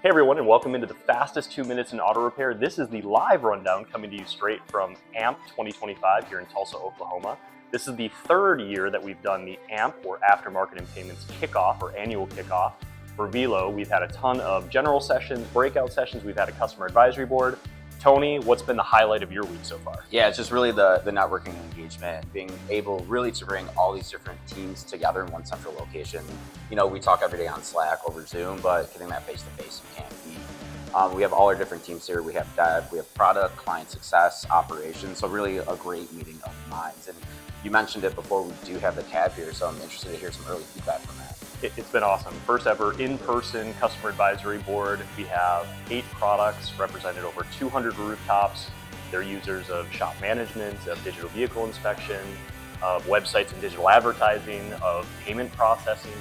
Hey everyone, and welcome into the fastest 2 minutes in auto repair. This is the live rundown coming to you straight from AMP 2025 here in Tulsa, Oklahoma. This is the third year that we've done the AMP, or Aftermarket and Payments Kickoff, or annual kickoff for Velo. We've had a ton of general sessions, breakout sessions. We've had a customer advisory board. Tony, what's been the highlight of your week so far? Yeah, it's just really the networking and engagement, being able really to bring all these different teams together in one central location. You know, we talk every day on Slack, over Zoom, but getting that face-to-face you can't beat. We have all our different teams here. We have dev, we have product, client success, operations, so really a great meeting of minds. And you mentioned it before, we do have the cab here, so I'm interested to hear some early feedback from that. It's been awesome. First ever in-person customer advisory board. We have 8 products represented over 200 rooftops. They're users of shop management, of digital vehicle inspection, of websites and digital advertising, of payment processing.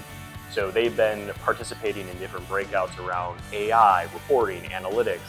So they've been participating in different breakouts around AI, reporting, analytics,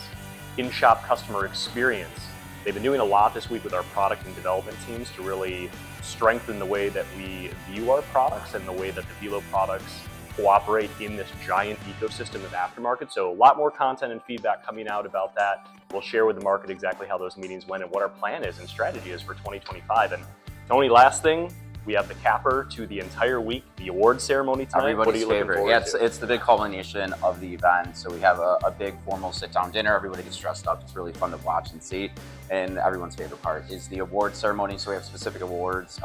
in-shop customer experience. They've been doing a lot this week with our product and development teams to really strengthen the way that we view our products and the way that the Velo products cooperate in this giant ecosystem of aftermarket. So a lot more content and feedback coming out about that. We'll share with the market exactly how those meetings went and what our plan is and strategy is for 2025. And Tony, last thing, we have the capper to the entire week, the award ceremony tonight. Everybody's favorite. Yeah, it's the big culmination of the event. So we have a big formal sit-down dinner. Everybody gets dressed up. It's really fun to watch and see. And everyone's favorite part is the award ceremony. So we have specific awards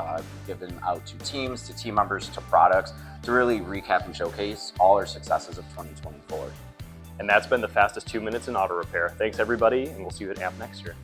given out to teams, to team members, to products, to really recap and showcase all our successes of 2024. And that's been the fastest 2 minutes in auto repair. Thanks everybody, and we'll see you at AMP next year.